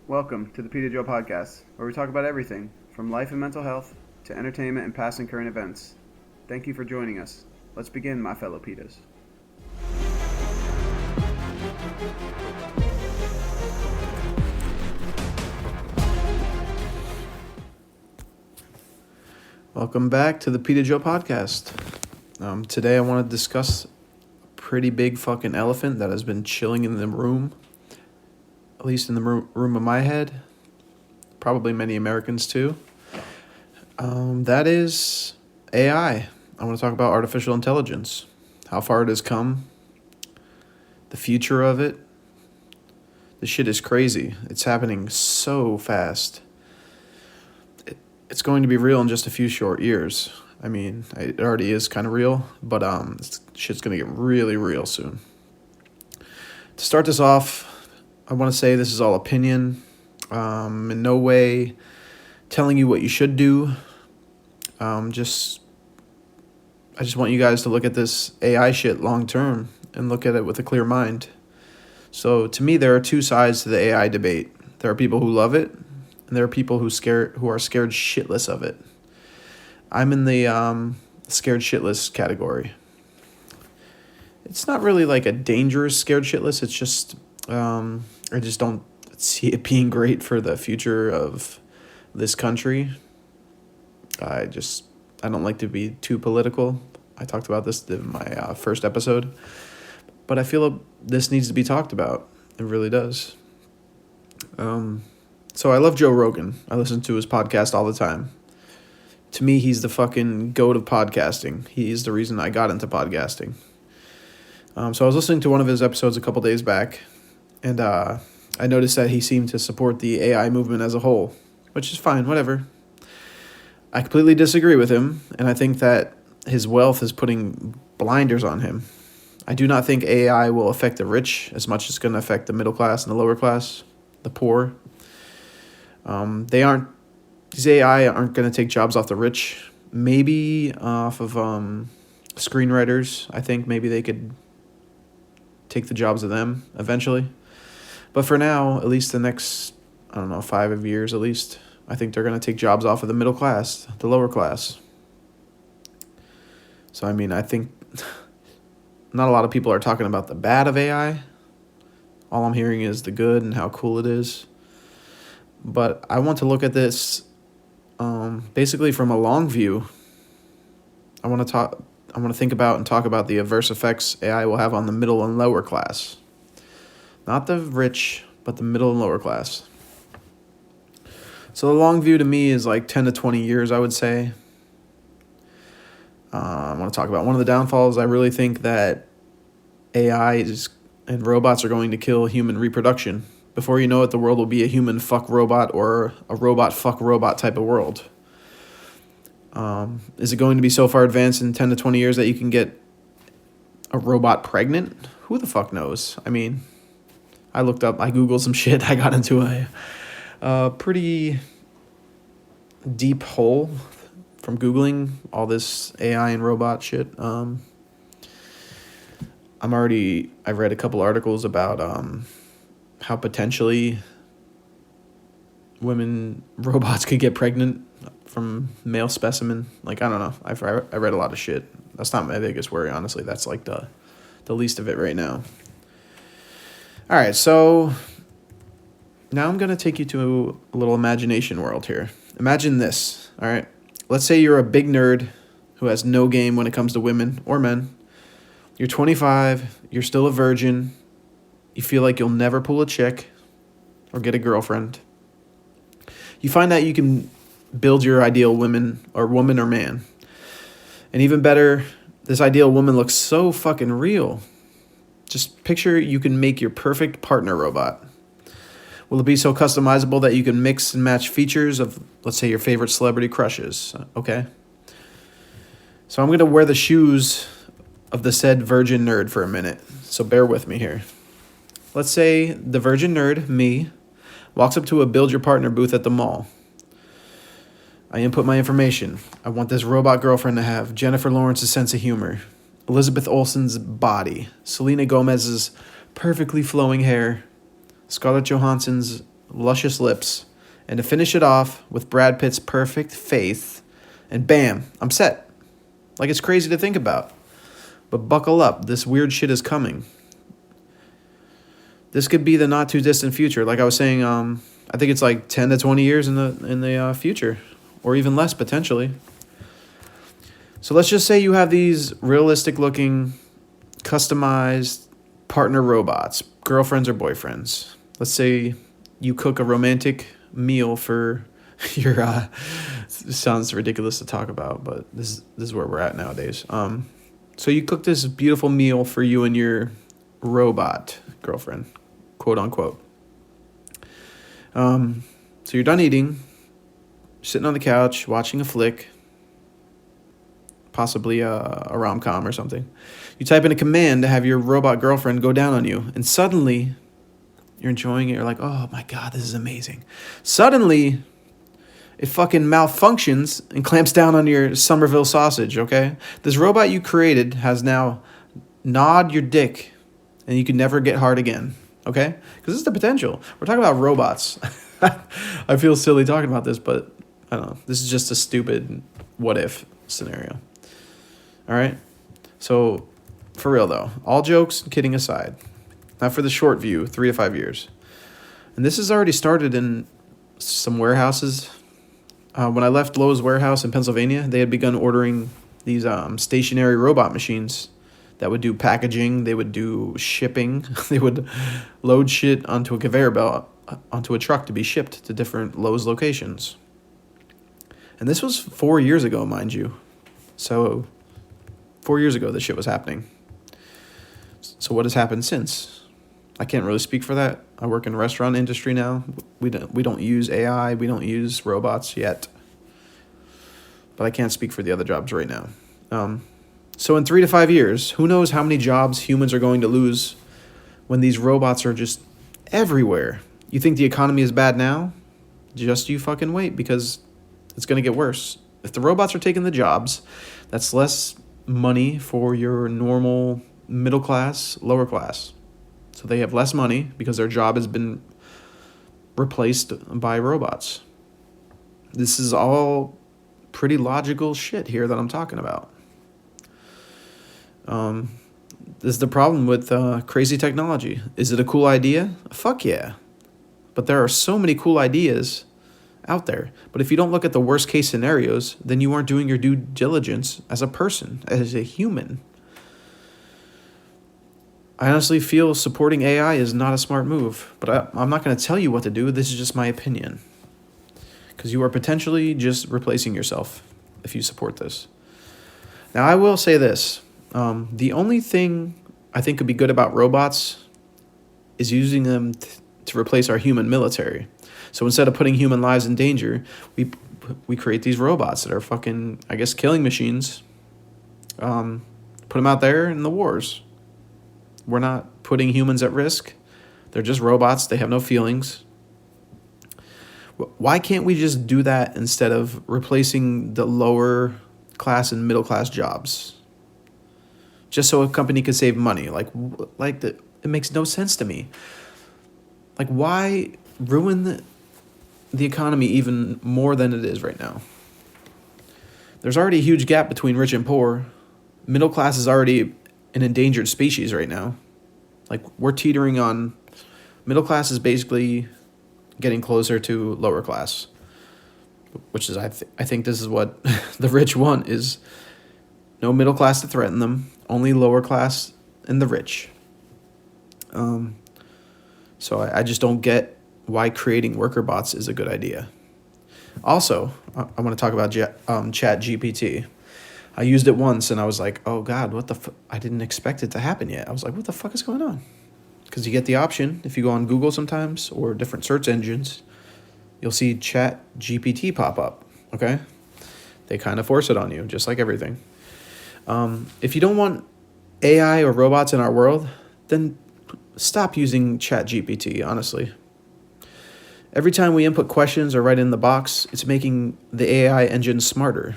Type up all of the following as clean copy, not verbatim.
Welcome to the Peter Joe Podcast, where we talk about everything from life and mental health to entertainment and past and current events. Thank you for joining us. Let's begin, my fellow Peters. Welcome back to the Peter Joe Podcast. Today I want to discuss a pretty big fucking elephant that has been chilling in the room, at least in the room of my head, probably many Americans too. That is AI. I want to talk about artificial intelligence, how far it has come, the future of it. This shit is crazy. It's happening so fast. It's going to be real in just a few short years. I mean, it already is kind of real, but shit's going to get really real soon. To start this off, I want to say this is all opinion. In no way telling you what you should do. I just want you guys to look at this AI shit long term and look at it with a clear mind. So to me, there are two sides to the AI debate. There are people who love it, and there are people who are scared shitless of it. I'm in the scared shitless category. It's not really like a dangerous scared shitless. It's just I just don't see it being great for the future of this country. I don't like to be too political. I talked about this in my first episode. But I feel this needs to be talked about. It really does. So I love Joe Rogan. I listen to his podcast all the time. To me, he's the fucking goat of podcasting. He's the reason I got into podcasting. So I was listening to one of his episodes a couple days back, and I noticed that he seemed to support the AI movement as a whole, which is fine, whatever. I completely disagree with him, and I think that his wealth is putting blinders on him. I do not think AI will affect the rich as much as it's going to affect the middle class and the lower class, the poor. These AI aren't going to take jobs off the rich, maybe off of screenwriters. I think maybe they could take the jobs of them eventually. But for now, at least the next, 5 years at least, I think they're going to take jobs off of the middle class, the lower class. So, I think not a lot of people are talking about the bad of AI. All I'm hearing is the good and how cool it is. But I want to look at this basically from a long view. I want to think about and talk about the adverse effects AI will have on the middle and lower class. Not the rich, but the middle and lower class. So the long view to me is like 10 to 20 years, I would say. I want to talk about one of the downfalls. I really think that AI and robots are going to kill human reproduction. Before you know it, the world will be a human fuck robot or a robot fuck robot type of world. Is it going to be so far advanced in 10 to 20 years that you can get a robot pregnant? Who the fuck knows? I Googled some shit. I got into a pretty deep hole from Googling all this AI and robot shit. I read a couple articles about how potentially robots could get pregnant from male specimen. I don't know. I read a lot of shit. That's not my biggest worry, honestly. That's like the least of it right now. All right, so now I'm going to take you to a little imagination world here. Imagine this, all right? Let's say you're a big nerd who has no game when it comes to women or men. You're 25, you're still a virgin, you feel like you'll never pull a chick or get a girlfriend. You find out you can build your ideal woman or man. And even better, this ideal woman looks so fucking real. Just picture you can make your perfect partner robot. Will it be so customizable that you can mix and match features of, let's say, your favorite celebrity crushes? Okay. So I'm going to wear the shoes of the said virgin nerd for a minute. So bear with me here. Let's say the virgin nerd, me, walks up to a Build Your Partner booth at the mall. I input my information. I want this robot girlfriend to have Jennifer Lawrence's sense of humor, Elizabeth Olsen's body, Selena Gomez's perfectly flowing hair, Scarlett Johansson's luscious lips, and to finish it off with Brad Pitt's perfect face, and bam, I'm set. Like, it's crazy to think about. But buckle up, this weird shit is coming. This could be the not too distant future. Like I was saying, I think it's like 10 to 20 years in the future, or even less potentially. So let's just say you have these realistic looking, customized partner robots, girlfriends or boyfriends. Let's say you cook a romantic meal for your it sounds ridiculous to talk about, but this is where we're at nowadays. So you cook this beautiful meal for you and your robot girlfriend, quote unquote. So you're done eating, sitting on the couch, watching a flick, possibly a rom-com or something. You type in a command to have your robot girlfriend go down on you, and suddenly you're enjoying it. You're like, oh my God, this is amazing. Suddenly, it fucking malfunctions and clamps down on your Somerville sausage, okay? This robot you created has now gnawed your dick, and you can never get hard again, okay? Because this is the potential. We're talking about robots. I feel silly talking about this, but I don't know. This is just a stupid what-if scenario. All right? So, for real, though, all jokes and kidding aside, not for the short view, 3 to 5 years. And this has already started in some warehouses. When I left Lowe's warehouse in Pennsylvania, they had begun ordering these stationary robot machines that would do packaging. They would do shipping. They would load shit onto a conveyor belt, onto a truck to be shipped to different Lowe's locations. And this was 4 years ago, mind you. So 4 years ago, this shit was happening. So what has happened since? I can't really speak for that. I work in the restaurant industry now. We don't use AI. We don't use robots yet. But I can't speak for the other jobs right now. So in 3 to 5 years, who knows how many jobs humans are going to lose when these robots are just everywhere. You think the economy is bad now? Just you fucking wait, because it's going to get worse. If the robots are taking the jobs, that's less money for your normal middle class, lower class. So they have less money because their job has been replaced by robots. This is all pretty logical shit here that I'm talking about. This is the problem with crazy technology. Is it a cool idea? Fuck yeah. But there are so many cool ideas out there. But if you don't look at the worst case scenarios, then you aren't doing your due diligence as a person, as a human. I honestly feel supporting AI is not a smart move, but I'm not going to tell you what to do. This is just my opinion. Because you are potentially just replacing yourself if you support this. Now, I will say this. The only thing I think could be good about robots is using them to replace our human military. So instead of putting human lives in danger, we create these robots that are fucking, I guess, killing machines. Put them out there in the wars. We're not putting humans at risk. They're just robots. They have no feelings. Why can't we just do that instead of replacing the lower class and middle class jobs? Just so a company could save money. It makes no sense to me. Like, why ruin the economy even more than it is right now? There's already a huge gap between rich and poor. Middle class is already an endangered species right now. Like, we're teetering on, middle class is basically getting closer to lower class, which is, I think this is what the rich want, is no middle class to threaten them, only lower class and the rich. So I just don't get why creating worker bots is a good idea. Also, I want to talk about Chat GPT. I used it once and I was like, oh God, what the I didn't expect it to happen yet. I was like, what the fuck is going on? Because you get the option, if you go on Google sometimes or different search engines, you'll see Chat GPT pop up, okay? They kind of force it on you, just like everything. If you don't want AI or robots in our world, then stop using Chat GPT, honestly. Every time we input questions or write in the box, it's making the AI engine smarter.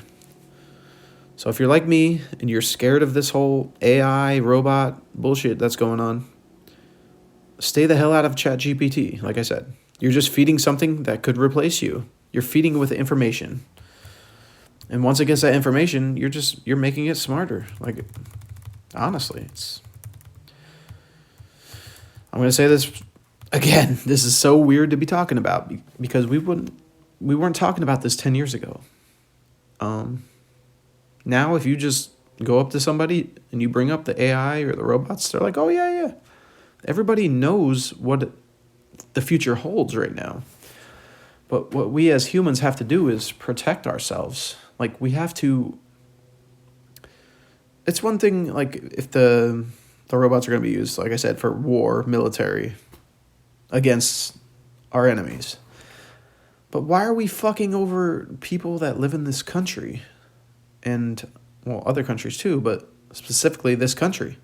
So if you're like me and you're scared of this whole AI robot bullshit that's going on, stay the hell out of ChatGPT, like I said. You're just feeding something that could replace you. You're feeding it with information. And once it gets that information, you're making it smarter. Like, honestly, I'm going to say this again. This is so weird to be talking about because we weren't talking about this 10 years ago. Now, if you just go up to somebody and you bring up the AI or the robots, they're like, oh, yeah. Everybody knows what the future holds right now. But what we as humans have to do is protect ourselves. Like, we have to... It's one thing, like, if the robots are going to be used, like I said, for war, military, against our enemies. But why are we fucking over people that live in this country? And, well, other countries too, but specifically this country.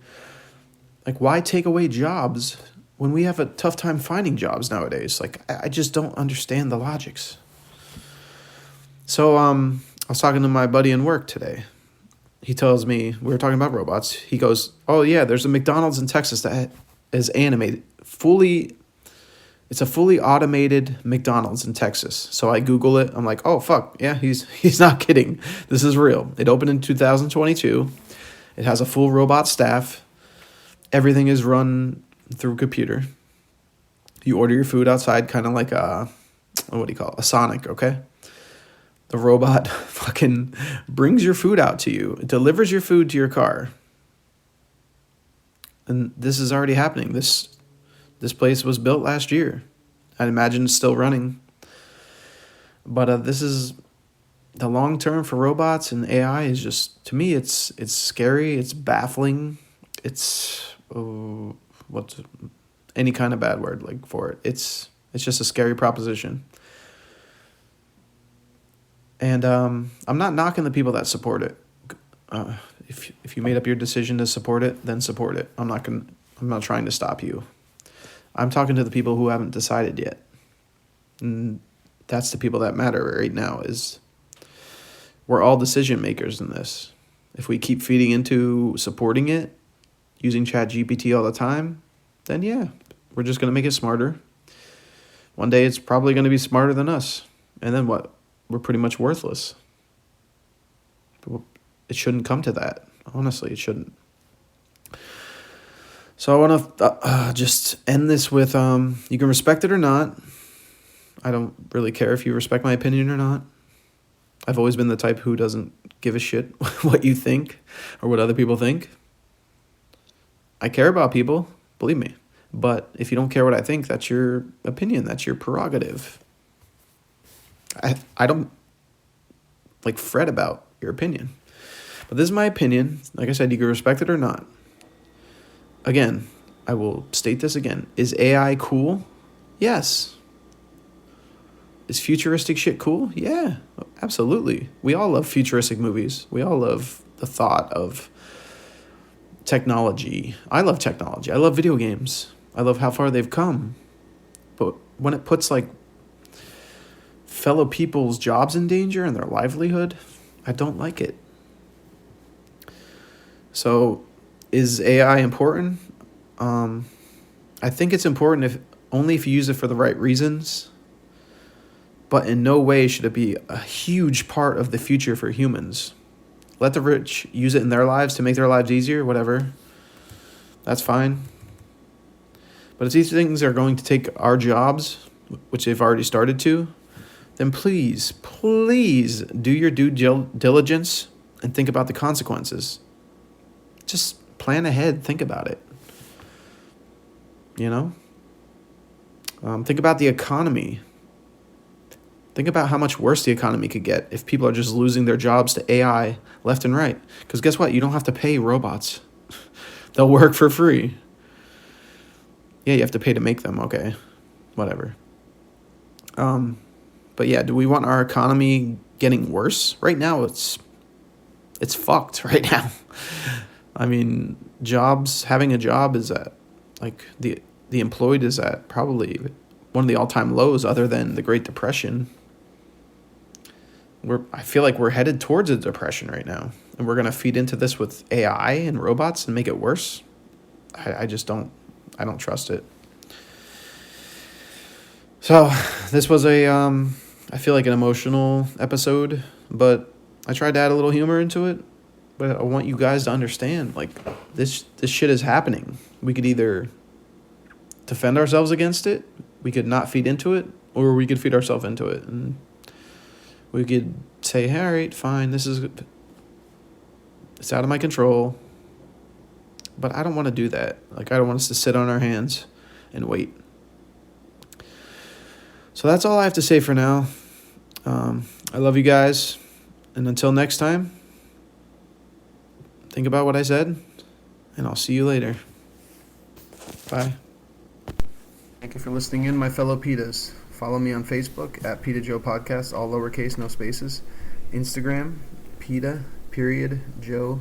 Like, why take away jobs when we have a tough time finding jobs nowadays? Like, I just don't understand the logics. So, I was talking to my buddy in work today. He tells me, we were talking about robots. He goes, oh, yeah, there's a McDonald's in Texas that is animated. It's a fully automated McDonald's in Texas. So I Google it. I'm like, oh, fuck. Yeah, he's not kidding. This is real. It opened in 2022. It has a full robot staff. Everything is run through a computer. You order your food outside, kind of like a Sonic, okay? The robot fucking brings your food out to you. It delivers your food to your car. And this is already happening. This place was built last year. I'd imagine it's still running. But this is the long term for robots and AI is just, to me, it's scary. It's baffling. It's what's any kind of bad word like for it. It's just a scary proposition. And I'm not knocking the people that support it. If you made up your decision to support it, then support it. I'm not trying to stop you. I'm talking to the people who haven't decided yet. And that's the people that matter right now. We're all decision makers in this. If we keep feeding into supporting it, using ChatGPT all the time, then yeah, we're just going to make it smarter. One day it's probably going to be smarter than us. And then what? We're pretty much worthless. It shouldn't come to that. Honestly, it shouldn't. So I want to just end this with, you can respect it or not. I don't really care if you respect my opinion or not. I've always been the type who doesn't give a shit what you think or what other people think. I care about people, believe me. But if you don't care what I think, that's your opinion. That's your prerogative. I don't fret about your opinion. But this is my opinion. Like I said, you can respect it or not. Again, I will state this again. Is AI cool? Yes. Is futuristic shit cool? Yeah, absolutely. We all love futuristic movies. We all love the thought of technology. I love technology. I love video games. I love how far they've come. But when it puts fellow people's jobs in danger and their livelihood, I don't like it. So, is AI important? I think it's important only if you use it for the right reasons. But in no way should it be a huge part of the future for humans. Let the rich use it in their lives to make their lives easier, whatever. That's fine. But if these things are going to take our jobs, which they've already started to, then please do your due diligence and think about the consequences. Just plan ahead. Think about it. Think about the economy. Think about how much worse the economy could get if people are just losing their jobs to AI left and right. Because guess what? You don't have to pay robots. They'll work for free. Yeah, you have to pay to make them. Okay, whatever. But yeah, do we want our economy getting worse? Right now, it's fucked right now. I mean, having a job is at, the employed is at probably one of the all-time lows other than the Great Depression. I feel like we're headed towards a depression right now. And we're going to feed into this with AI and robots and make it worse. I don't trust it. So this was I feel like an emotional episode, but I tried to add a little humor into it. But I want you guys to understand, like, this shit is happening. We could either defend ourselves against it, we could not feed into it, or we could feed ourselves into it. And we could say, hey, all right, fine, it's out of my control. But I don't want to do that. Like, I don't want us to sit on our hands and wait. So that's all I have to say for now. I love you guys. And until next time, think about what I said, and I'll see you later. Bye. Thank you for listening in, my fellow PETAs. Follow me on Facebook at PETA Joe Podcast, all lowercase, no spaces. Instagram, PETA, Joe,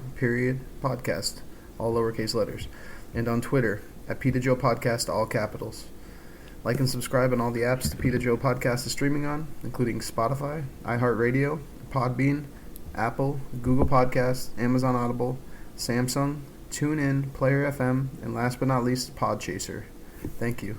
podcast, all lowercase letters. And on Twitter, at PETA Joe Podcast, all capitals. Like and subscribe on all the apps the PETA Joe Podcast is streaming on, including Spotify, iHeartRadio, Podbean, Apple, Google Podcasts, Amazon Audible, Samsung, TuneIn, Player FM, and last but not least, Podchaser. Thank you.